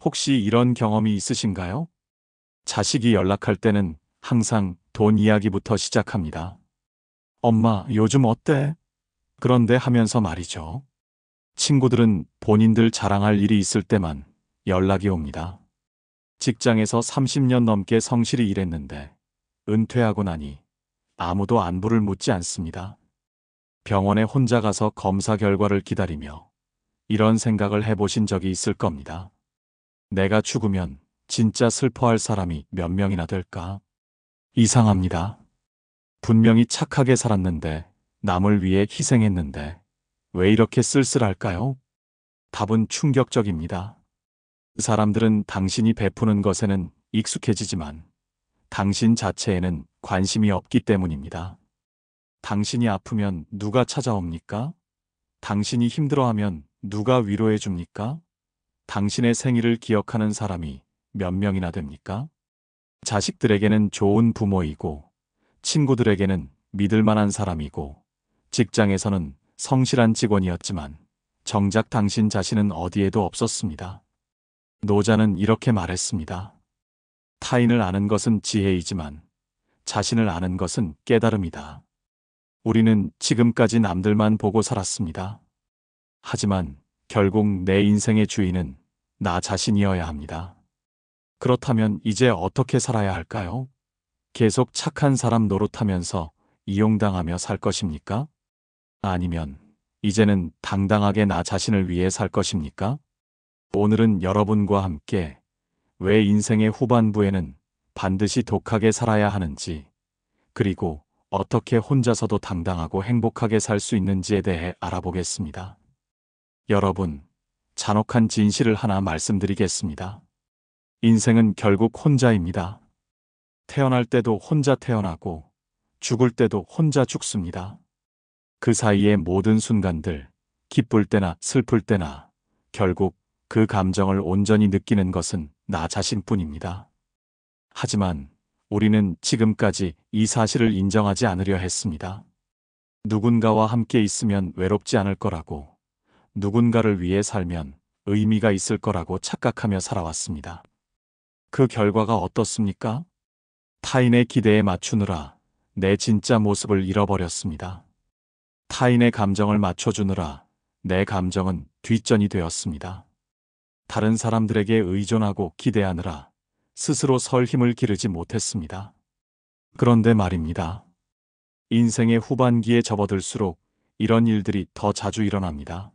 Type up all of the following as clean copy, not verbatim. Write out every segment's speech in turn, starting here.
혹시 이런 경험이 있으신가요? 자식이 연락할 때는 항상 돈 이야기부터 시작합니다. 엄마, 요즘 어때? 그런데 하면서 말이죠. 친구들은 본인들 자랑할 일이 있을 때만 연락이 옵니다. 직장에서 30년 넘게 성실히 일했는데 은퇴하고 나니 아무도 안부를 묻지 않습니다. 병원에 혼자 가서 검사 결과를 기다리며 이런 생각을 해보신 적이 있을 겁니다. 내가 죽으면 진짜 슬퍼할 사람이 몇 명이나 될까? 이상합니다. 분명히 착하게 살았는데, 남을 위해 희생했는데, 왜 이렇게 쓸쓸할까요? 답은 충격적입니다. 사람들은 당신이 베푸는 것에는 익숙해지지만, 당신 자체에는 관심이 없기 때문입니다. 당신이 아프면 누가 찾아옵니까? 당신이 힘들어하면 누가 위로해 줍니까? 당신의 생일을 기억하는 사람이 몇 명이나 됩니까? 자식들에게는 좋은 부모이고, 친구들에게는 믿을 만한 사람이고, 직장에서는 성실한 직원이었지만, 정작 당신 자신은 어디에도 없었습니다. 노자는 이렇게 말했습니다. 타인을 아는 것은 지혜이지만, 자신을 아는 것은 깨달음이다. 우리는 지금까지 남들만 보고 살았습니다. 하지만 결국 내 인생의 주인은 나 자신이어야 합니다. 그렇다면 이제 어떻게 살아야 할까요? 계속 착한 사람 노릇하면서 이용당하며 살 것입니까? 아니면 이제는 당당하게 나 자신을 위해 살 것입니까? 오늘은 여러분과 함께 왜 인생의 후반부에는 반드시 독하게 살아야 하는지, 그리고 어떻게 혼자서도 당당하고 행복하게 살 수 있는지에 대해 알아보겠습니다. 여러분, 잔혹한 진실을 하나 말씀드리겠습니다. 인생은 결국 혼자입니다. 태어날 때도 혼자 태어나고 죽을 때도 혼자 죽습니다. 그 사이의 모든 순간들, 기쁠 때나 슬플 때나 결국 그 감정을 온전히 느끼는 것은 나 자신뿐입니다. 하지만 우리는 지금까지 이 사실을 인정하지 않으려 했습니다. 누군가와 함께 있으면 외롭지 않을 거라고, 누군가를 위해 살면 의미가 있을 거라고 착각하며 살아왔습니다. 그 결과가 어떻습니까? 타인의 기대에 맞추느라 내 진짜 모습을 잃어버렸습니다. 타인의 감정을 맞춰주느라 내 감정은 뒷전이 되었습니다. 다른 사람들에게 의존하고 기대하느라 스스로 설 힘을 기르지 못했습니다. 그런데 말입니다. 인생의 후반기에 접어들수록 이런 일들이 더 자주 일어납니다.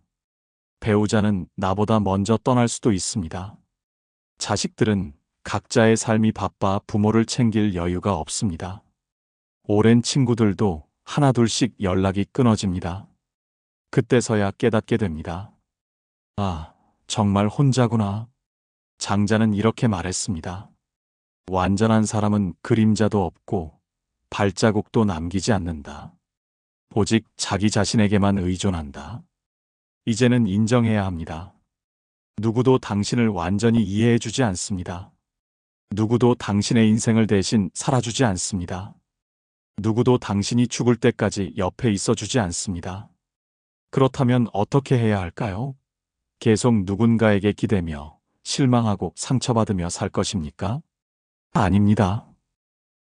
배우자는 나보다 먼저 떠날 수도 있습니다. 자식들은 각자의 삶이 바빠 부모를 챙길 여유가 없습니다. 오랜 친구들도 하나둘씩 연락이 끊어집니다. 그때서야 깨닫게 됩니다. 아, 정말 혼자구나. 장자는 이렇게 말했습니다. 완전한 사람은 그림자도 없고 발자국도 남기지 않는다. 오직 자기 자신에게만 의존한다. 이제는 인정해야 합니다. 누구도 당신을 완전히 이해해주지 않습니다. 누구도 당신의 인생을 대신 살아주지 않습니다. 누구도 당신이 죽을 때까지 옆에 있어주지 않습니다. 그렇다면 어떻게 해야 할까요? 계속 누군가에게 기대며 실망하고 상처받으며 살 것입니까? 아닙니다.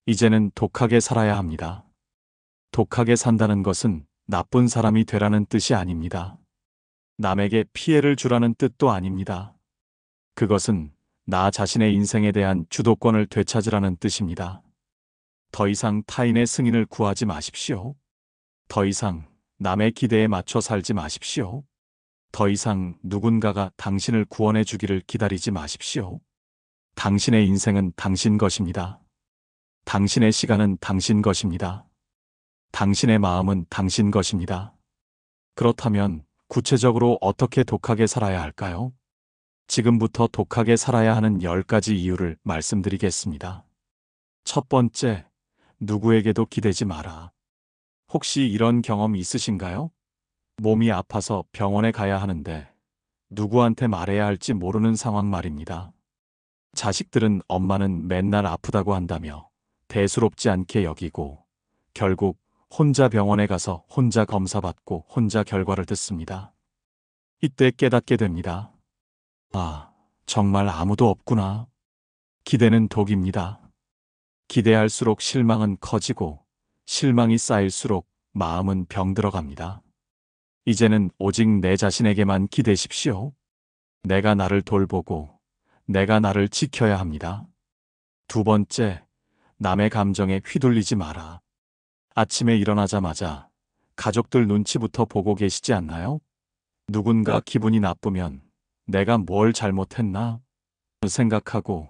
이제는 독하게 살아야 합니다. 독하게 산다는 것은 나쁜 사람이 되라는 뜻이 아닙니다. 남에게 피해를 주라는 뜻도 아닙니다. 그것은 나 자신의 인생에 대한 주도권을 되찾으라는 뜻입니다. 더 이상 타인의 승인을 구하지 마십시오. 더 이상 남의 기대에 맞춰 살지 마십시오. 더 이상 누군가가 당신을 구원해 주기를 기다리지 마십시오. 당신의 인생은 당신 것입니다. 당신의 시간은 당신 것입니다. 당신의 마음은 당신 것입니다. 그렇다면 구체적으로 어떻게 독하게 살아야 할까요? 지금부터 독하게 살아야 하는 10가지 이유를 말씀드리겠습니다. 첫 번째, 누구에게도 기대지 마라. 혹시 이런 경험 있으신가요? 몸이 아파서 병원에 가야 하는데 누구한테 말해야 할지 모르는 상황 말입니다. 자식들은 엄마는 맨날 아프다고 한다며 대수롭지 않게 여기고 결국 혼자 병원에 가서 혼자 검사받고 혼자 결과를 듣습니다. 이때 깨닫게 됩니다. 아, 정말 아무도 없구나. 기대는 독입니다. 기대할수록 실망은 커지고 실망이 쌓일수록 마음은 병들어갑니다. 이제는 오직 내 자신에게만 기대십시오. 내가 나를 돌보고 내가 나를 지켜야 합니다. 두 번째, 남의 감정에 휘둘리지 마라. 아침에 일어나자마자 가족들 눈치부터 보고 계시지 않나요? 누군가 기분이 나쁘면 내가 뭘 잘못했나 생각하고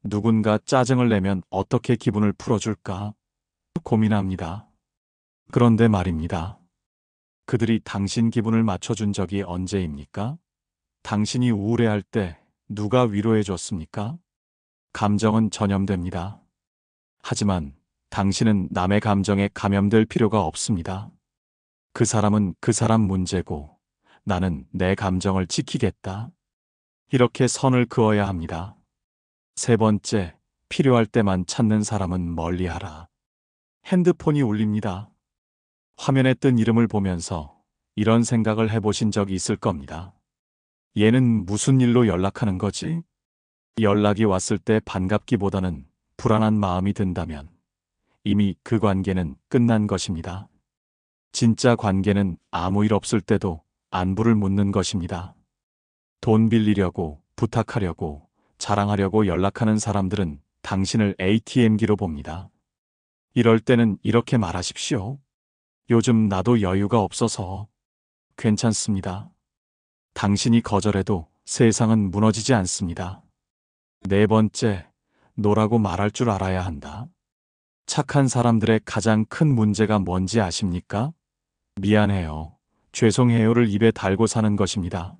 누군가 짜증을 내면 어떻게 기분을 풀어줄까 고민합니다. 그런데 말입니다. 그들이 당신 기분을 맞춰준 적이 언제입니까? 당신이 우울해할 때 누가 위로해 줬습니까? 감정은 전염됩니다. 하지만 당신은 남의 감정에 감염될 필요가 없습니다. 그 사람은 그 사람 문제고 나는 내 감정을 지키겠다. 이렇게 선을 그어야 합니다. 세 번째, 필요할 때만 찾는 사람은 멀리하라. 핸드폰이 울립니다. 화면에 뜬 이름을 보면서 이런 생각을 해보신 적이 있을 겁니다. 얘는 무슨 일로 연락하는 거지? 연락이 왔을 때 반갑기보다는 불안한 마음이 든다면 이미 그 관계는 끝난 것입니다. 진짜 관계는 아무 일 없을 때도 안부를 묻는 것입니다. 돈 빌리려고, 부탁하려고, 자랑하려고 연락하는 사람들은 당신을 ATM기로 봅니다. 이럴 때는 이렇게 말하십시오. 요즘 나도 여유가 없어서 괜찮습니다. 당신이 거절해도 세상은 무너지지 않습니다. 네 번째, 노라고 말할 줄 알아야 한다. 착한 사람들의 가장 큰 문제가 뭔지 아십니까? 미안해요, 죄송해요를 입에 달고 사는 것입니다.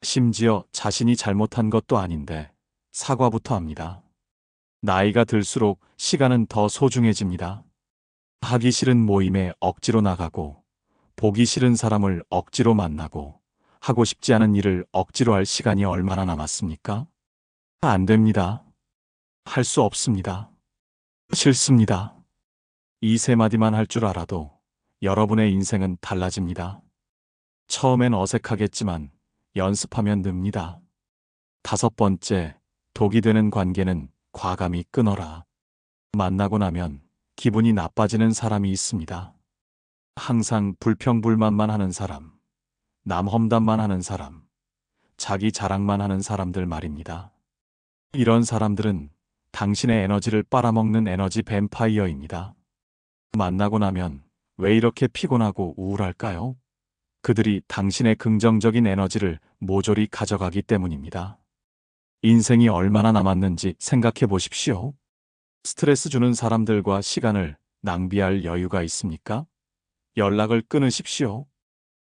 심지어 자신이 잘못한 것도 아닌데 사과부터 합니다. 나이가 들수록 시간은 더 소중해집니다. 하기 싫은 모임에 억지로 나가고, 보기 싫은 사람을 억지로 만나고, 하고 싶지 않은 일을 억지로 할 시간이 얼마나 남았습니까? 안 됩니다. 할 수 없습니다. 싫습니다. 이 세 마디만 할 줄 알아도 여러분의 인생은 달라집니다. 처음엔 어색하겠지만 연습하면 늡니다. 다섯 번째, 독이 되는 관계는 과감히 끊어라. 만나고 나면 기분이 나빠지는 사람이 있습니다. 항상 불평불만만 하는 사람, 남 험담만 하는 사람, 자기 자랑만 하는 사람들 말입니다. 이런 사람들은 당신의 에너지를 빨아먹는 에너지 뱀파이어입니다. 만나고 나면 왜 이렇게 피곤하고 우울할까요? 그들이 당신의 긍정적인 에너지를 모조리 가져가기 때문입니다. 인생이 얼마나 남았는지 생각해 보십시오. 스트레스 주는 사람들과 시간을 낭비할 여유가 있습니까? 연락을 끊으십시오.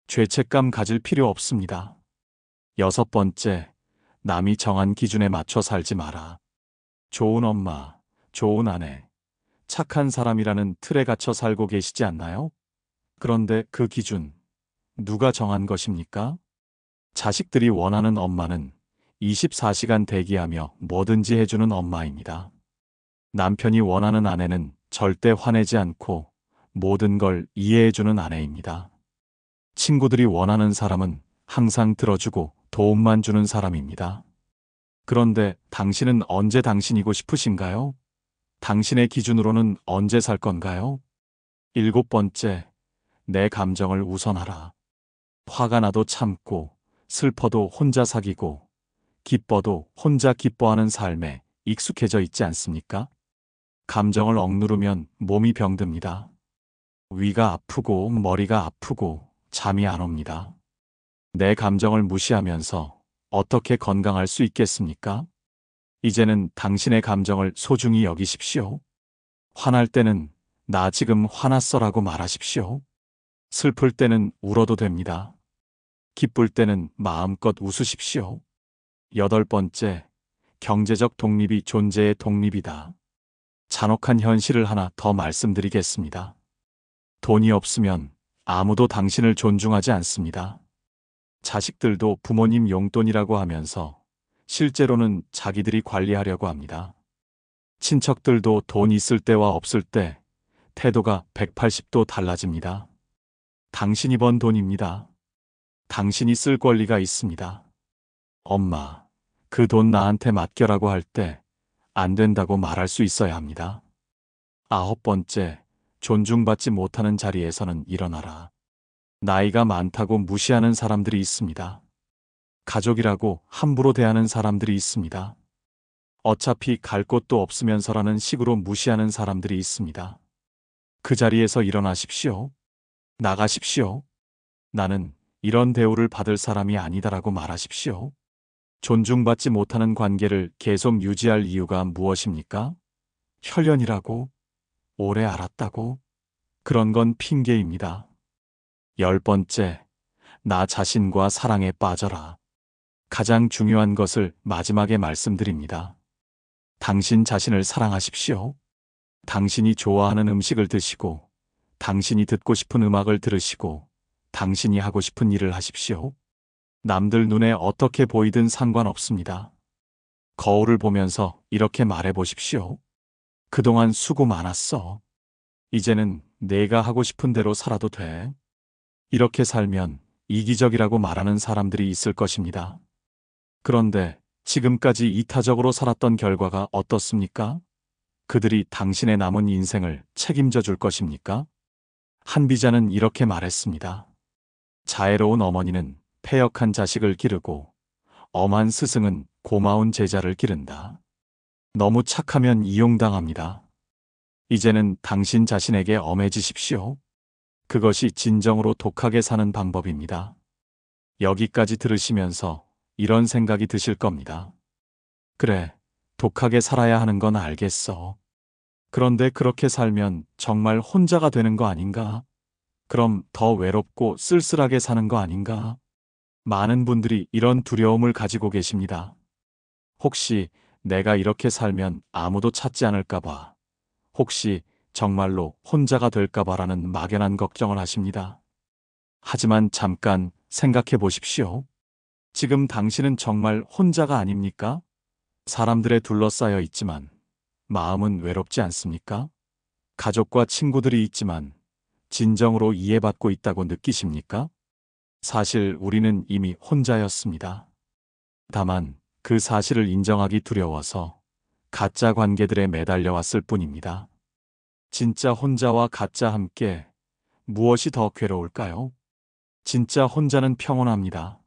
죄책감 가질 필요 없습니다. 여섯 번째, 남이 정한 기준에 맞춰 살지 마라. 좋은 엄마, 좋은 아내, 착한 사람이라는 틀에 갇혀 살고 계시지 않나요? 그런데 그 기준, 누가 정한 것입니까? 자식들이 원하는 엄마는 24시간 대기하며 뭐든지 해주는 엄마입니다. 남편이 원하는 아내는 절대 화내지 않고 모든 걸 이해해주는 아내입니다. 친구들이 원하는 사람은 항상 들어주고 도움만 주는 사람입니다. 그런데 당신은 언제 당신이고 싶으신가요? 당신의 기준으로는 언제 살 건가요? 일곱 번째, 내 감정을 우선하라. 화가 나도 참고, 슬퍼도 혼자 사귀고, 기뻐도 혼자 기뻐하는 삶에 익숙해져 있지 않습니까? 감정을 억누르면 몸이 병듭니다. 위가 아프고 머리가 아프고 잠이 안 옵니다. 내 감정을 무시하면서 어떻게 건강할 수 있겠습니까? 이제는 당신의 감정을 소중히 여기십시오. 화날 때는 나 지금 화났어라고 말하십시오. 슬플 때는 울어도 됩니다. 기쁠 때는 마음껏 웃으십시오. 여덟 번째, 경제적 독립이 존재의 독립이다. 잔혹한 현실을 하나 더 말씀드리겠습니다. 돈이 없으면 아무도 당신을 존중하지 않습니다. 자식들도 부모님 용돈이라고 하면서 실제로는 자기들이 관리하려고 합니다. 친척들도 돈 있을 때와 없을 때 태도가 180도 달라집니다. 당신이 번 돈입니다. 당신이 쓸 권리가 있습니다. 엄마, 그 돈 나한테 맡겨라고 할 때 안 된다고 말할 수 있어야 합니다. 9번째, 존중받지 못하는 자리에서는 일어나라. 나이가 많다고 무시하는 사람들이 있습니다. 가족이라고 함부로 대하는 사람들이 있습니다. 어차피 갈 곳도 없으면서라는 식으로 무시하는 사람들이 있습니다. 그 자리에서 일어나십시오. 나가십시오. 나는 이런 대우를 받을 사람이 아니다라고 말하십시오. 존중받지 못하는 관계를 계속 유지할 이유가 무엇입니까? 혈연이라고? 오래 알았다고? 그런 건 핑계입니다. 10번째, 나 자신과 사랑에 빠져라. 가장 중요한 것을 마지막에 말씀드립니다. 당신 자신을 사랑하십시오. 당신이 좋아하는 음식을 드시고, 당신이 듣고 싶은 음악을 들으시고, 당신이 하고 싶은 일을 하십시오. 남들 눈에 어떻게 보이든 상관없습니다. 거울을 보면서 이렇게 말해 보십시오. 그동안 수고 많았어. 이제는 내가 하고 싶은 대로 살아도 돼. 이렇게 살면 이기적이라고 말하는 사람들이 있을 것입니다. 그런데 지금까지 이타적으로 살았던 결과가 어떻습니까? 그들이 당신의 남은 인생을 책임져 줄 것입니까? 한비자는 이렇게 말했습니다. 자애로운 어머니는 패역한 자식을 기르고 엄한 스승은 고마운 제자를 기른다. 너무 착하면 이용당합니다. 이제는 당신 자신에게 엄해지십시오. 그것이 진정으로 독하게 사는 방법입니다. 여기까지 들으시면서 이런 생각이 드실 겁니다. 그래, 독하게 살아야 하는 건 알겠어. 그런데 그렇게 살면 정말 혼자가 되는 거 아닌가? 그럼 더 외롭고 쓸쓸하게 사는 거 아닌가? 많은 분들이 이런 두려움을 가지고 계십니다. 혹시 내가 이렇게 살면 아무도 찾지 않을까봐, 혹시 정말로 혼자가 될까봐라는 막연한 걱정을 하십니다. 하지만 잠깐 생각해 보십시오. 지금 당신은 정말 혼자가 아닙니까? 사람들에 둘러싸여 있지만 마음은 외롭지 않습니까? 가족과 친구들이 있지만 진정으로 이해받고 있다고 느끼십니까? 사실 우리는 이미 혼자였습니다. 다만 그 사실을 인정하기 두려워서 가짜 관계들에 매달려 왔을 뿐입니다. 진짜 혼자와 가짜 함께 무엇이 더 괴로울까요? 진짜 혼자는 평온합니다.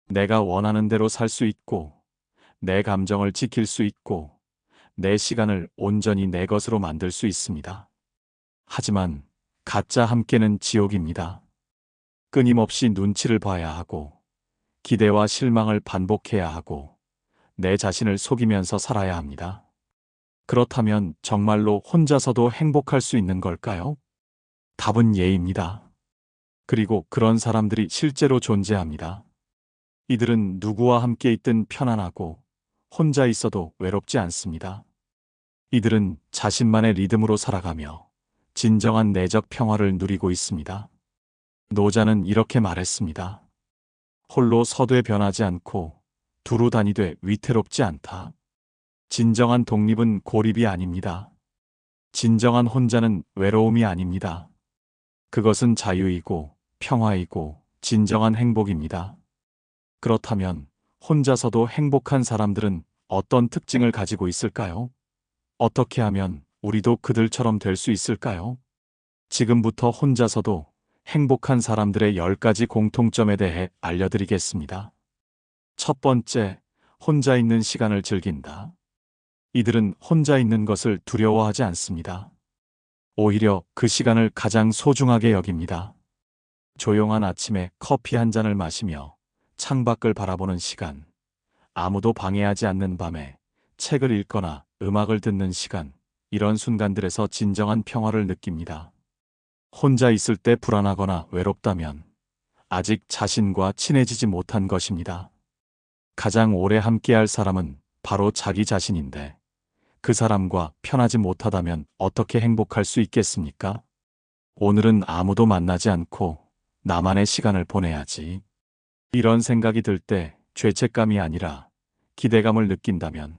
내가 원하는 대로 살 수 있고, 내 감정을 지킬 수 있고, 내 시간을 온전히 내 것으로 만들 수 있습니다. 하지만 가짜 함께는 지옥입니다. 끊임없이 눈치를 봐야 하고, 기대와 실망을 반복해야 하고, 내 자신을 속이면서 살아야 합니다. 그렇다면 정말로 혼자서도 행복할 수 있는 걸까요? 답은 예입니다. 그리고 그런 사람들이 실제로 존재합니다. 이들은 누구와 함께 있든 편안하고 혼자 있어도 외롭지 않습니다. 이들은 자신만의 리듬으로 살아가며 진정한 내적 평화를 누리고 있습니다. 노자는 이렇게 말했습니다. 홀로 서되 변하지 않고 두루 다니되 위태롭지 않다. 진정한 독립은 고립이 아닙니다. 진정한 혼자는 외로움이 아닙니다. 그것은 자유이고 평화이고 진정한 행복입니다. 그렇다면 혼자서도 행복한 사람들은 어떤 특징을 가지고 있을까요? 어떻게 하면 우리도 그들처럼 될 수 있을까요? 지금부터 혼자서도 행복한 사람들의 10가지 공통점에 대해 알려드리겠습니다. 첫 번째, 혼자 있는 시간을 즐긴다. 이들은 혼자 있는 것을 두려워하지 않습니다. 오히려 그 시간을 가장 소중하게 여깁니다. 조용한 아침에 커피 한 잔을 마시며 창밖을 바라보는 시간, 아무도 방해하지 않는 밤에 책을 읽거나 음악을 듣는 시간, 이런 순간들에서 진정한 평화를 느낍니다. 혼자 있을 때 불안하거나 외롭다면 아직 자신과 친해지지 못한 것입니다. 가장 오래 함께할 사람은 바로 자기 자신인데 그 사람과 편하지 못하다면 어떻게 행복할 수 있겠습니까? 오늘은 아무도 만나지 않고 나만의 시간을 보내야지. 이런 생각이 들 때 죄책감이 아니라 기대감을 느낀다면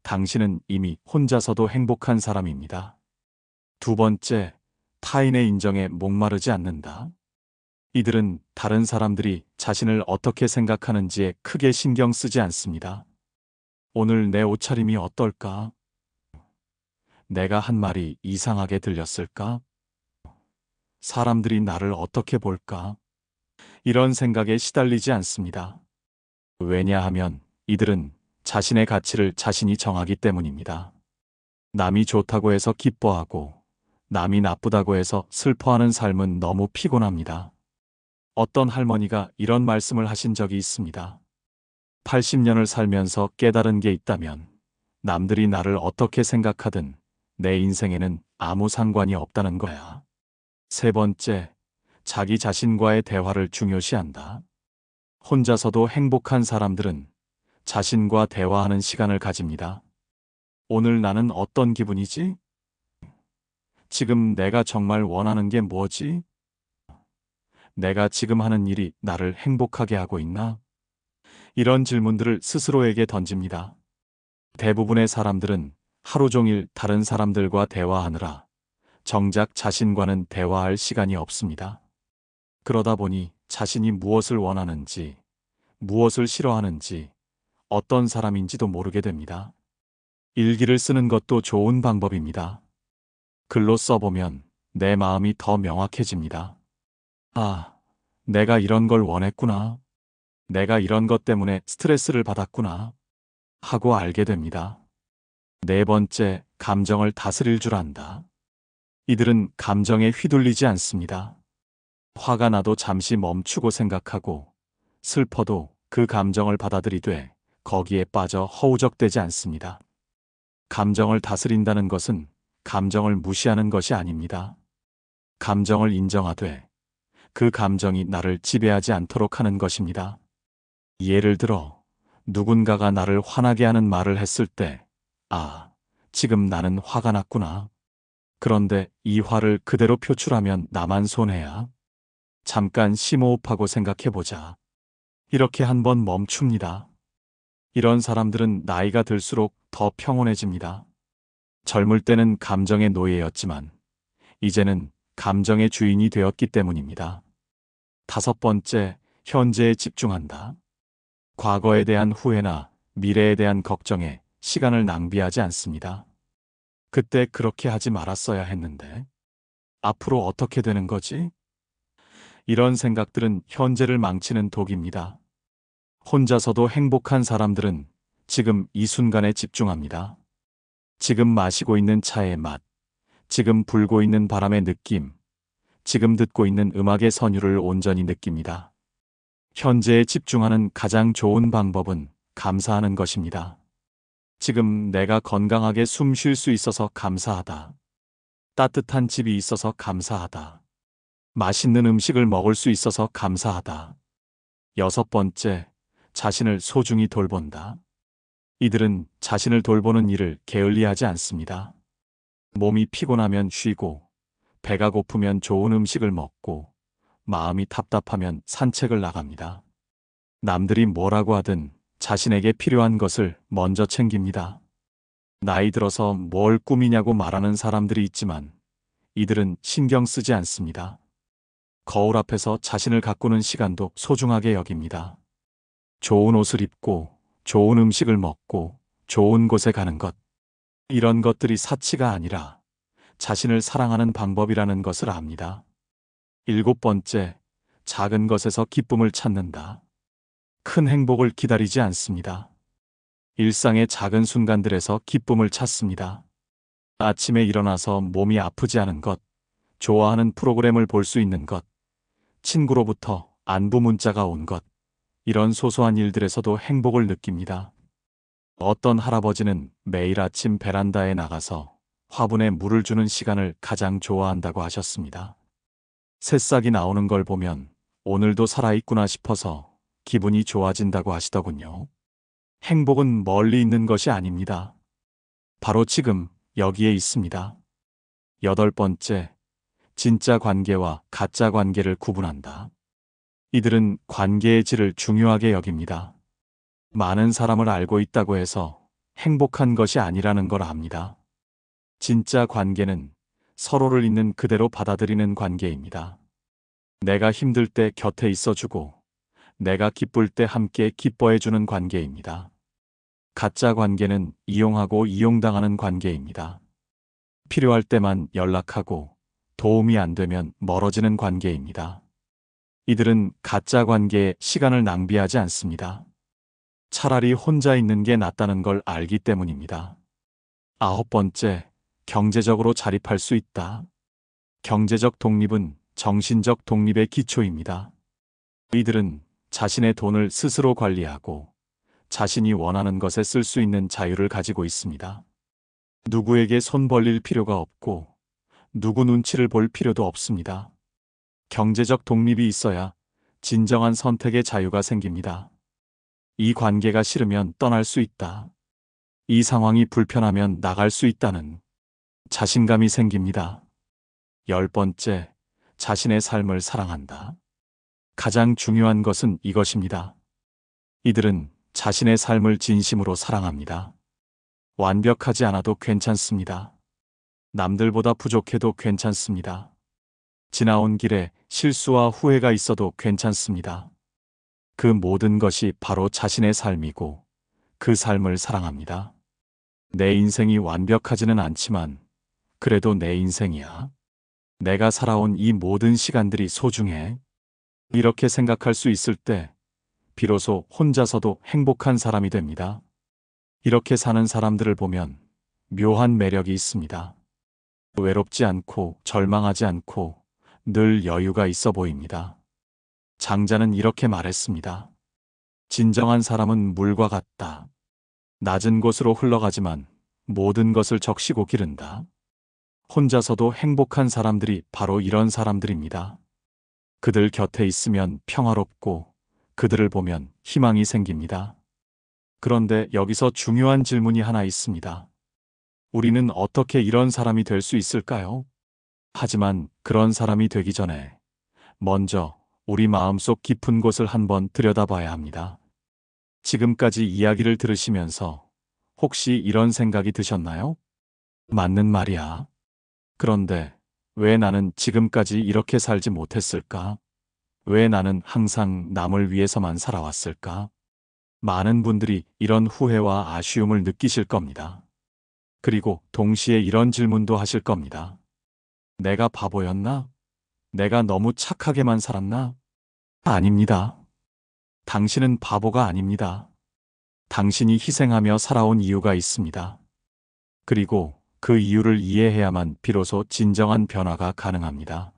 당신은 이미 혼자서도 행복한 사람입니다. 두 번째, 타인의 인정에 목마르지 않는다. 이들은 다른 사람들이 자신을 어떻게 생각하는지에 크게 신경 쓰지 않습니다. 오늘 내 옷차림이 어떨까? 내가 한 말이 이상하게 들렸을까? 사람들이 나를 어떻게 볼까? 이런 생각에 시달리지 않습니다. 왜냐하면 이들은 자신의 가치를 자신이 정하기 때문입니다. 남이 좋다고 해서 기뻐하고 남이 나쁘다고 해서 슬퍼하는 삶은 너무 피곤합니다. 어떤 할머니가 이런 말씀을 하신 적이 있습니다. 80년을 살면서 깨달은 게 있다면 남들이 나를 어떻게 생각하든 내 인생에는 아무 상관이 없다는 거야. 세 번째, 자기 자신과의 대화를 중요시한다. 혼자서도 행복한 사람들은 자신과 대화하는 시간을 가집니다. 오늘 나는 어떤 기분이지? 지금 내가 정말 원하는 게 뭐지? 내가 지금 하는 일이 나를 행복하게 하고 있나? 이런 질문들을 스스로에게 던집니다. 대부분의 사람들은 하루 종일 다른 사람들과 대화하느라 정작 자신과는 대화할 시간이 없습니다. 그러다 보니 자신이 무엇을 원하는지, 무엇을 싫어하는지, 어떤 사람인지도 모르게 됩니다. 일기를 쓰는 것도 좋은 방법입니다. 글로 써보면 내 마음이 더 명확해집니다. 아, 내가 이런 걸 원했구나. 내가 이런 것 때문에 스트레스를 받았구나. 하고 알게 됩니다. 네 번째, 감정을 다스릴 줄 안다. 이들은 감정에 휘둘리지 않습니다. 화가 나도 잠시 멈추고 생각하고, 슬퍼도 그 감정을 받아들이되 거기에 빠져 허우적대지 않습니다. 감정을 다스린다는 것은 감정을 무시하는 것이 아닙니다. 감정을 인정하되 그 감정이 나를 지배하지 않도록 하는 것입니다. 예를 들어 누군가가 나를 화나게 하는 말을 했을 때, 아, 지금 나는 화가 났구나. 그런데 이 화를 그대로 표출하면 나만 손해야. 잠깐 심호흡하고 생각해보자. 이렇게 한번 멈춥니다. 이런 사람들은 나이가 들수록 더 평온해집니다. 젊을 때는 감정의 노예였지만 이제는 감정의 주인이 되었기 때문입니다. 다섯 번째, 현재에 집중한다. 과거에 대한 후회나 미래에 대한 걱정에 시간을 낭비하지 않습니다. 그때 그렇게 하지 말았어야 했는데, 앞으로 어떻게 되는 거지? 이런 생각들은 현재를 망치는 독입니다. 혼자서도 행복한 사람들은 지금 이 순간에 집중합니다. 지금 마시고 있는 차의 맛, 지금 불고 있는 바람의 느낌, 지금 듣고 있는 음악의 선율을 온전히 느낍니다. 현재에 집중하는 가장 좋은 방법은 감사하는 것입니다. 지금 내가 건강하게 숨 쉴 수 있어서 감사하다. 따뜻한 집이 있어서 감사하다. 맛있는 음식을 먹을 수 있어서 감사하다. 여섯 번째, 자신을 소중히 돌본다. 이들은 자신을 돌보는 일을 게을리하지 않습니다. 몸이 피곤하면 쉬고, 배가 고프면 좋은 음식을 먹고, 마음이 답답하면 산책을 나갑니다. 남들이 뭐라고 하든 자신에게 필요한 것을 먼저 챙깁니다. 나이 들어서 뭘 꾸미냐고 말하는 사람들이 있지만 이들은 신경 쓰지 않습니다. 거울 앞에서 자신을 가꾸는 시간도 소중하게 여깁니다. 좋은 옷을 입고, 좋은 음식을 먹고, 좋은 곳에 가는 것. 이런 것들이 사치가 아니라 자신을 사랑하는 방법이라는 것을 압니다. 일곱 번째, 작은 것에서 기쁨을 찾는다. 큰 행복을 기다리지 않습니다. 일상의 작은 순간들에서 기쁨을 찾습니다. 아침에 일어나서 몸이 아프지 않은 것, 좋아하는 프로그램을 볼 수 있는 것, 친구로부터 안부 문자가 온 것, 이런 소소한 일들에서도 행복을 느낍니다. 어떤 할아버지는 매일 아침 베란다에 나가서 화분에 물을 주는 시간을 가장 좋아한다고 하셨습니다. 새싹이 나오는 걸 보면 오늘도 살아있구나 싶어서 기분이 좋아진다고 하시더군요. 행복은 멀리 있는 것이 아닙니다. 바로 지금 여기에 있습니다. 여덟 번째, 진짜 관계와 가짜 관계를 구분한다. 이들은 관계의 질을 중요하게 여깁니다. 많은 사람을 알고 있다고 해서 행복한 것이 아니라는 걸 압니다. 진짜 관계는 서로를 있는 그대로 받아들이는 관계입니다. 내가 힘들 때 곁에 있어주고, 내가 기쁠 때 함께 기뻐해주는 관계입니다. 가짜 관계는 이용하고 이용당하는 관계입니다. 필요할 때만 연락하고 도움이 안 되면 멀어지는 관계입니다. 이들은 가짜 관계에 시간을 낭비하지 않습니다. 차라리 혼자 있는 게 낫다는 걸 알기 때문입니다. 9번째, 경제적으로 자립할 수 있다. 경제적 독립은 정신적 독립의 기초입니다. 이들은 자신의 돈을 스스로 관리하고 자신이 원하는 것에 쓸 수 있는 자유를 가지고 있습니다. 누구에게 손 벌릴 필요가 없고 누구 눈치를 볼 필요도 없습니다. 경제적 독립이 있어야 진정한 선택의 자유가 생깁니다. 이 관계가 싫으면 떠날 수 있다. 이 상황이 불편하면 나갈 수 있다는 자신감이 생깁니다. 10번째, 자신의 삶을 사랑한다. 가장 중요한 것은 이것입니다. 이들은 자신의 삶을 진심으로 사랑합니다. 완벽하지 않아도 괜찮습니다. 남들보다 부족해도 괜찮습니다. 지나온 길에 실수와 후회가 있어도 괜찮습니다. 그 모든 것이 바로 자신의 삶이고 그 삶을 사랑합니다. 내 인생이 완벽하지는 않지만 그래도 내 인생이야. 내가 살아온 이 모든 시간들이 소중해. 이렇게 생각할 수 있을 때 비로소 혼자서도 행복한 사람이 됩니다. 이렇게 사는 사람들을 보면 묘한 매력이 있습니다. 외롭지 않고 절망하지 않고 늘 여유가 있어 보입니다. 장자는 이렇게 말했습니다. 진정한 사람은 물과 같다. 낮은 곳으로 흘러가지만 모든 것을 적시고 기른다. 혼자서도 행복한 사람들이 바로 이런 사람들입니다. 그들 곁에 있으면 평화롭고 그들을 보면 희망이 생깁니다. 그런데 여기서 중요한 질문이 하나 있습니다. 우리는 어떻게 이런 사람이 될 수 있을까요? 하지만 그런 사람이 되기 전에 먼저 우리 마음속 깊은 곳을 한번 들여다봐야 합니다. 지금까지 이야기를 들으시면서 혹시 이런 생각이 드셨나요? 맞는 말이야. 그런데 왜 나는 지금까지 이렇게 살지 못했을까? 왜 나는 항상 남을 위해서만 살아왔을까? 많은 분들이 이런 후회와 아쉬움을 느끼실 겁니다. 그리고 동시에 이런 질문도 하실 겁니다. 내가 바보였나? 내가 너무 착하게만 살았나? 아닙니다. 당신은 바보가 아닙니다. 당신이 희생하며 살아온 이유가 있습니다. 그리고 그 이유를 이해해야만 비로소 진정한 변화가 가능합니다.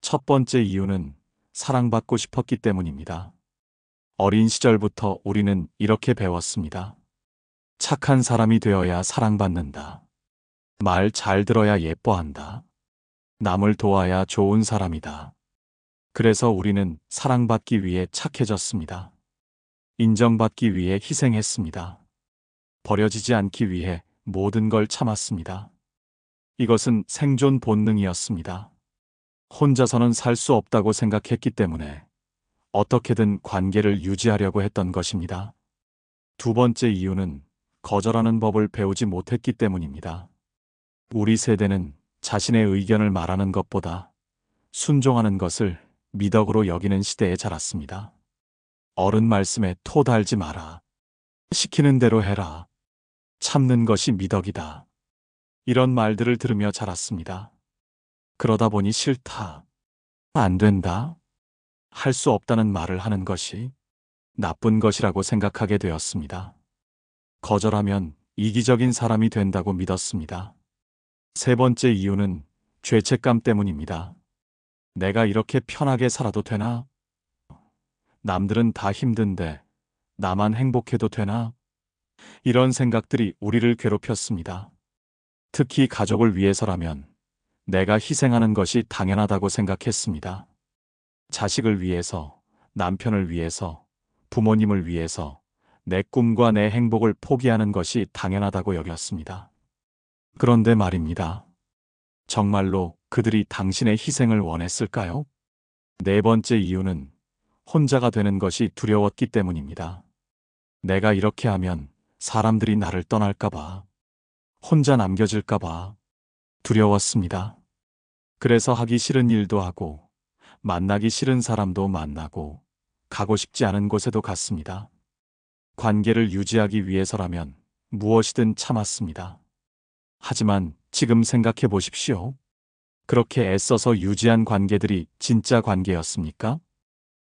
첫 번째 이유는 사랑받고 싶었기 때문입니다. 어린 시절부터 우리는 이렇게 배웠습니다. 착한 사람이 되어야 사랑받는다. 말 잘 들어야 예뻐한다. 남을 도와야 좋은 사람이다. 그래서 우리는 사랑받기 위해 착해졌습니다. 인정받기 위해 희생했습니다. 버려지지 않기 위해 모든 걸 참았습니다. 이것은 생존 본능이었습니다. 혼자서는 살 수 없다고 생각했기 때문에 어떻게든 관계를 유지하려고 했던 것입니다. 두 번째 이유는 거절하는 법을 배우지 못했기 때문입니다. 우리 세대는 자신의 의견을 말하는 것보다 순종하는 것을 미덕으로 여기는 시대에 자랐습니다. 어른 말씀에 토 달지 마라. 시키는 대로 해라. 참는 것이 미덕이다. 이런 말들을 들으며 자랐습니다. 그러다 보니 싫다. 안 된다. 할 수 없다는 말을 하는 것이 나쁜 것이라고 생각하게 되었습니다. 거절하면 이기적인 사람이 된다고 믿었습니다. 세 번째 이유는 죄책감 때문입니다. 내가 이렇게 편하게 살아도 되나? 남들은 다 힘든데 나만 행복해도 되나? 이런 생각들이 우리를 괴롭혔습니다. 특히 가족을 위해서라면 내가 희생하는 것이 당연하다고 생각했습니다. 자식을 위해서, 남편을 위해서, 부모님을 위해서 내 꿈과 내 행복을 포기하는 것이 당연하다고 여겼습니다. 그런데 말입니다. 정말로 그들이 당신의 희생을 원했을까요? 네 번째 이유는 혼자가 되는 것이 두려웠기 때문입니다. 내가 이렇게 하면 사람들이 나를 떠날까봐, 혼자 남겨질까봐 두려웠습니다. 그래서 하기 싫은 일도 하고, 만나기 싫은 사람도 만나고, 가고 싶지 않은 곳에도 갔습니다. 관계를 유지하기 위해서라면 무엇이든 참았습니다. 하지만 지금 생각해 보십시오. 그렇게 애써서 유지한 관계들이 진짜 관계였습니까?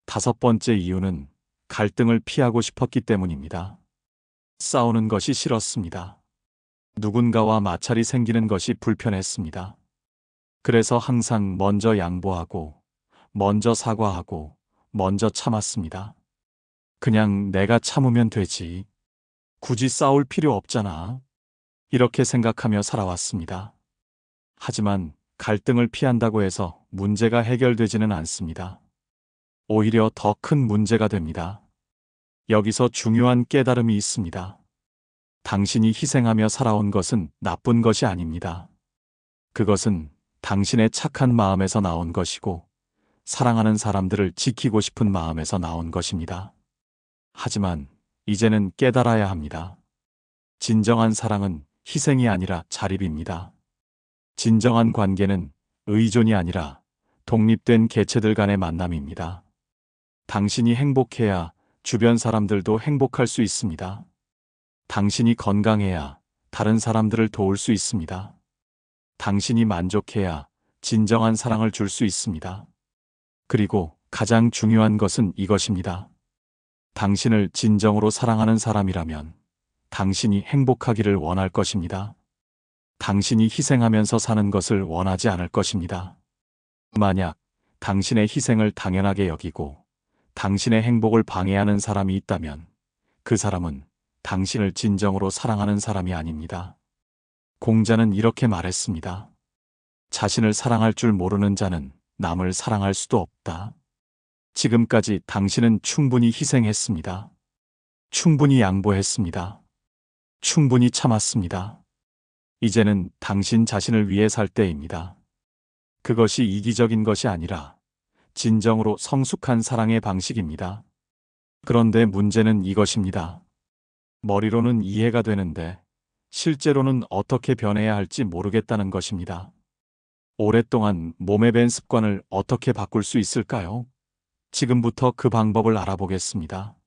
다섯 번째 이유는 갈등을 피하고 싶었기 때문입니다. 싸우는 것이 싫었습니다. 누군가와 마찰이 생기는 것이 불편했습니다. 그래서 항상 먼저 양보하고, 먼저 사과하고, 먼저 참았습니다. 그냥 내가 참으면 되지. 굳이 싸울 필요 없잖아. 이렇게 생각하며 살아왔습니다. 하지만 갈등을 피한다고 해서 문제가 해결되지는 않습니다. 오히려 더 큰 문제가 됩니다. 여기서 중요한 깨달음이 있습니다. 당신이 희생하며 살아온 것은 나쁜 것이 아닙니다. 그것은 당신의 착한 마음에서 나온 것이고, 사랑하는 사람들을 지키고 싶은 마음에서 나온 것입니다. 하지만 이제는 깨달아야 합니다. 진정한 사랑은 희생이 아니라 자립입니다. 진정한 관계는 의존이 아니라 독립된 개체들 간의 만남입니다. 당신이 행복해야 주변 사람들도 행복할 수 있습니다. 당신이 건강해야 다른 사람들을 도울 수 있습니다. 당신이 만족해야 진정한 사랑을 줄 수 있습니다. 그리고 가장 중요한 것은 이것입니다. 당신을 진정으로 사랑하는 사람이라면 당신이 행복하기를 원할 것입니다. 당신이 희생하면서 사는 것을 원하지 않을 것입니다. 만약 당신의 희생을 당연하게 여기고 당신의 행복을 방해하는 사람이 있다면 그 사람은 당신을 진정으로 사랑하는 사람이 아닙니다. 공자는 이렇게 말했습니다. 자신을 사랑할 줄 모르는 자는 남을 사랑할 수도 없다. 지금까지 당신은 충분히 희생했습니다. 충분히 양보했습니다. 충분히 참았습니다. 이제는 당신 자신을 위해 살 때입니다. 그것이 이기적인 것이 아니라 진정으로 성숙한 사랑의 방식입니다. 그런데 문제는 이것입니다. 머리로는 이해가 되는데 실제로는 어떻게 변해야 할지 모르겠다는 것입니다. 오랫동안 몸에 밴 습관을 어떻게 바꿀 수 있을까요? 지금부터 그 방법을 알아보겠습니다.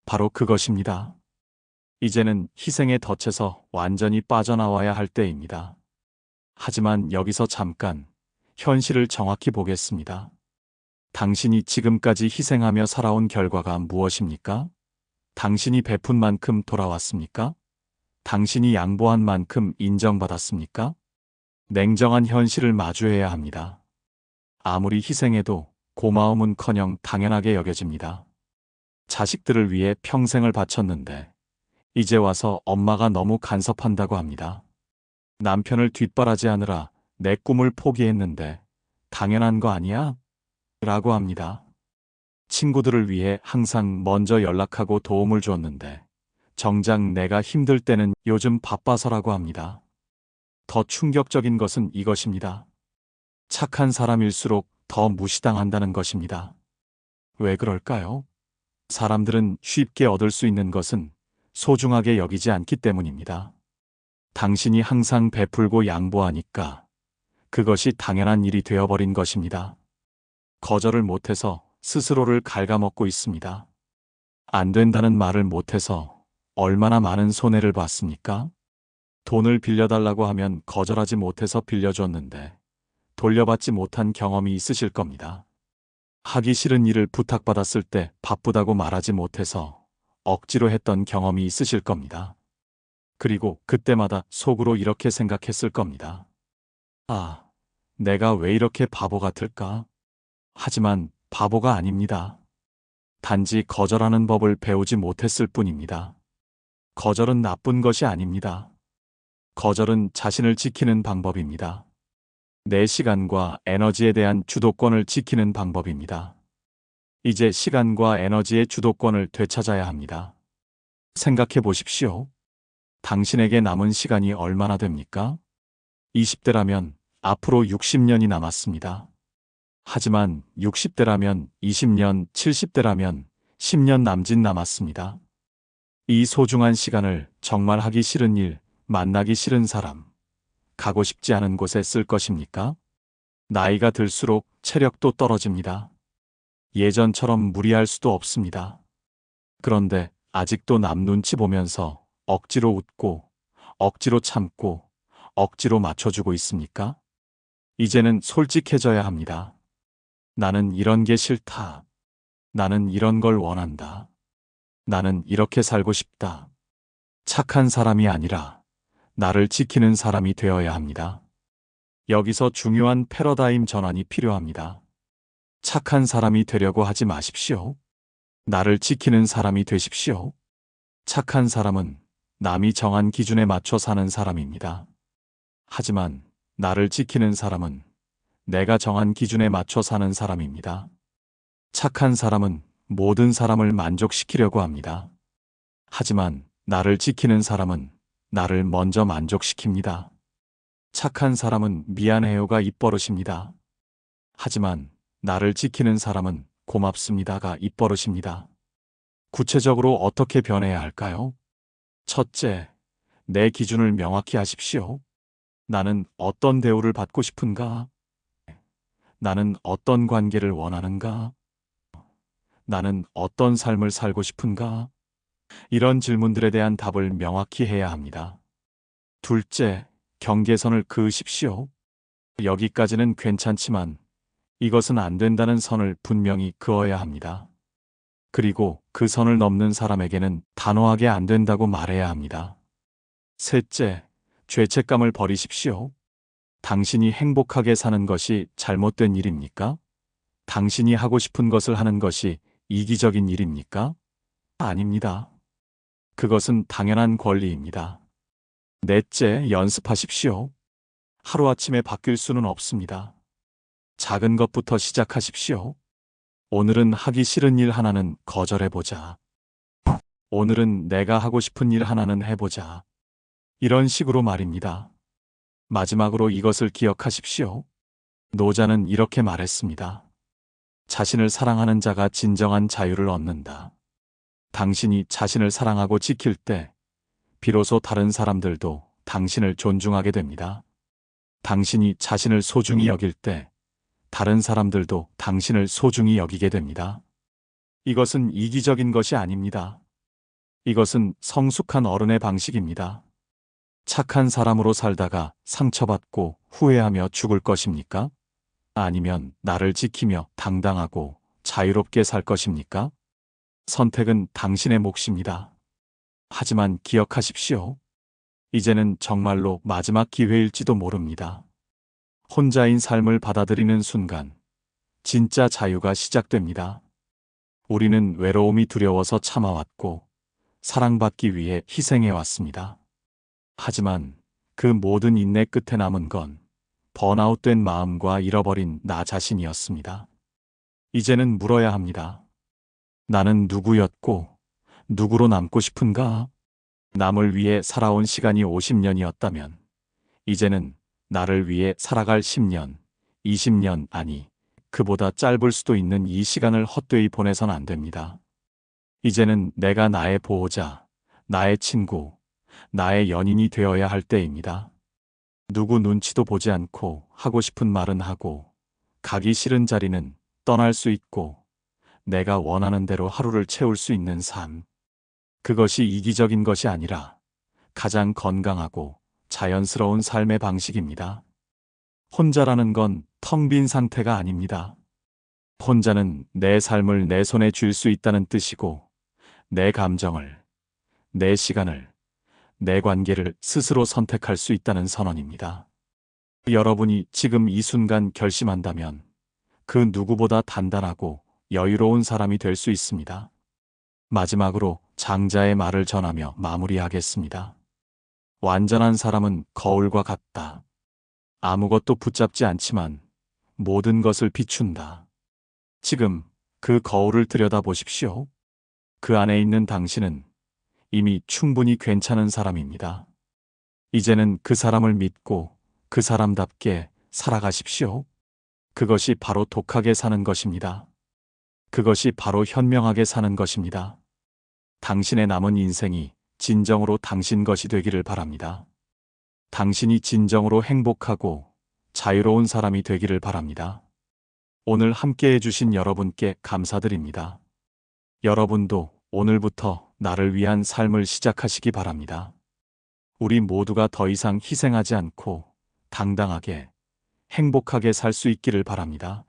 바로 그것입니다. 이제는 희생의 덫에서 완전히 빠져나와야 할 때입니다. 하지만 여기서 잠깐 현실을 정확히 보겠습니다. 당신이 지금까지 희생하며 살아온 결과가 무엇입니까? 당신이 베푼 만큼 돌아왔습니까? 당신이 양보한 만큼 인정받았습니까? 냉정한 현실을 마주해야 합니다. 아무리 희생해도 고마움은커녕 당연하게 여겨집니다. 자식들을 위해 평생을 바쳤는데 이제 와서 엄마가 너무 간섭한다고 합니다. 남편을 뒷바라지하느라 내 꿈을 포기했는데 당연한 거 아니야? 라고 합니다. 친구들을 위해 항상 먼저 연락하고 도움을 줬는데 정작 내가 힘들 때는 요즘 바빠서라고 합니다. 더 충격적인 것은 이것입니다. 착한 사람일수록 더 무시당한다는 것입니다. 왜 그럴까요? 사람들은 쉽게 얻을 수 있는 것은 소중하게 여기지 않기 때문입니다. 당신이 항상 베풀고 양보하니까 그것이 당연한 일이 되어버린 것입니다. 거절을 못해서 스스로를 갉아먹고 있습니다. 안 된다는 말을 못해서 얼마나 많은 손해를 봤습니까? 돈을 빌려달라고 하면 거절하지 못해서 빌려줬는데 돌려받지 못한 경험이 있으실 겁니다. 하기 싫은 일을 부탁받았을 때 바쁘다고 말하지 못해서 억지로 했던 경험이 있으실 겁니다. 그리고 그때마다 속으로 이렇게 생각했을 겁니다. 아, 내가 왜 이렇게 바보 같을까? 하지만 바보가 아닙니다. 단지 거절하는 법을 배우지 못했을 뿐입니다. 거절은 나쁜 것이 아닙니다. 거절은 자신을 지키는 방법입니다. 내 시간과 에너지에 대한 주도권을 지키는 방법입니다. 이제 시간과 에너지의 주도권을 되찾아야 합니다. 생각해 보십시오. 당신에게 남은 시간이 얼마나 됩니까? 20대라면 앞으로 60년이 남았습니다. 하지만 60대라면 20년, 70대라면 10년 남짓 남았습니다. 이 소중한 시간을 정말 하기 싫은 일, 만나기 싫은 사람, 가고 싶지 않은 곳에 쓸 것입니까? 나이가 들수록 체력도 떨어집니다. 예전처럼 무리할 수도 없습니다. 그런데 아직도 남 눈치 보면서 억지로 웃고, 억지로 참고, 억지로 맞춰주고 있습니까? 이제는 솔직해져야 합니다. 나는 이런 게 싫다. 나는 이런 걸 원한다. 나는 이렇게 살고 싶다. 착한 사람이 아니라 나를 지키는 사람이 되어야 합니다. 여기서 중요한 패러다임 전환이 필요합니다. 착한 사람이 되려고 하지 마십시오. 나를 지키는 사람이 되십시오. 착한 사람은 남이 정한 기준에 맞춰 사는 사람입니다. 하지만 나를 지키는 사람은 내가 정한 기준에 맞춰 사는 사람입니다. 착한 사람은 모든 사람을 만족시키려고 합니다. 하지만 나를 지키는 사람은 나를 먼저 만족시킵니다. 착한 사람은 미안해요가 입버릇입니다. 하지만 나를 지키는 사람은 고맙습니다가 입버릇입니다. 구체적으로 어떻게 변해야 할까요? 첫째, 내 기준을 명확히 하십시오. 나는 어떤 대우를 받고 싶은가? 나는 어떤 관계를 원하는가? 나는 어떤 삶을 살고 싶은가? 이런 질문들에 대한 답을 명확히 해야 합니다. 둘째, 경계선을 그으십시오. 여기까지는 괜찮지만 이것은 안 된다는 선을 분명히 그어야 합니다. 그리고 그 선을 넘는 사람에게는 단호하게 안 된다고 말해야 합니다. 셋째, 죄책감을 버리십시오. 당신이 행복하게 사는 것이 잘못된 일입니까? 당신이 하고 싶은 것을 하는 것이 이기적인 일입니까? 아닙니다. 그것은 당연한 권리입니다. 넷째, 연습하십시오. 하루아침에 바뀔 수는 없습니다. 작은 것부터 시작하십시오. 오늘은 하기 싫은 일 하나는 거절해보자. 오늘은 내가 하고 싶은 일 하나는 해보자. 이런 식으로 말입니다. 마지막으로 이것을 기억하십시오. 노자는 이렇게 말했습니다. 자신을 사랑하는 자가 진정한 자유를 얻는다. 당신이 자신을 사랑하고 지킬 때 비로소 다른 사람들도 당신을 존중하게 됩니다. 당신이 자신을 소중히 여길 때 다른 사람들도 당신을 소중히 여기게 됩니다. 이것은 이기적인 것이 아닙니다. 이것은 성숙한 어른의 방식입니다. 착한 사람으로 살다가 상처받고 후회하며 죽을 것입니까? 아니면 나를 지키며 당당하고 자유롭게 살 것입니까? 선택은 당신의 몫입니다. 하지만 기억하십시오. 이제는 정말로 마지막 기회일지도 모릅니다. 혼자인 삶을 받아들이는 순간 진짜 자유가 시작됩니다. 우리는 외로움이 두려워서 참아왔고 사랑받기 위해 희생해왔습니다. 하지만 그 모든 인내 끝에 남은 건 번아웃된 마음과 잃어버린 나 자신이었습니다. 이제는 물어야 합니다. 나는 누구였고 누구로 남고 싶은가? 남을 위해 살아온 시간이 50년이었다면 이제는 나를 위해 살아갈 10년, 20년 아니 그보다 짧을 수도 있는 이 시간을 헛되이 보내선 안 됩니다. 이제는 내가 나의 보호자, 나의 친구, 나의 연인이 되어야 할 때입니다. 누구 눈치도 보지 않고 하고 싶은 말은 하고 가기 싫은 자리는 떠날 수 있고 내가 원하는 대로 하루를 채울 수 있는 삶. 그것이 이기적인 것이 아니라 가장 건강하고 자연스러운 삶의 방식입니다. 혼자라는 건 텅 빈 상태가 아닙니다. 혼자는 내 삶을 내 손에 쥘 수 있다는 뜻이고 내 감정을, 내 시간을, 내 관계를 스스로 선택할 수 있다는 선언입니다. 여러분이 지금 이 순간 결심한다면 그 누구보다 단단하고 여유로운 사람이 될 수 있습니다. 마지막으로 장자의 말을 전하며 마무리하겠습니다. 완전한 사람은 거울과 같다. 아무것도 붙잡지 않지만 모든 것을 비춘다. 지금 그 거울을 들여다보십시오. 그 안에 있는 당신은 이미 충분히 괜찮은 사람입니다. 이제는 그 사람을 믿고 그 사람답게 살아가십시오. 그것이 바로 독하게 사는 것입니다. 그것이 바로 현명하게 사는 것입니다. 당신의 남은 인생이 진정으로 당신 것이 되기를 바랍니다. 당신이 진정으로 행복하고 자유로운 사람이 되기를 바랍니다. 오늘 함께 해주신 여러분께 감사드립니다. 여러분도 오늘부터 나를 위한 삶을 시작하시기 바랍니다. 우리 모두가 더 이상 희생하지 않고 당당하게 행복하게 살 수 있기를 바랍니다.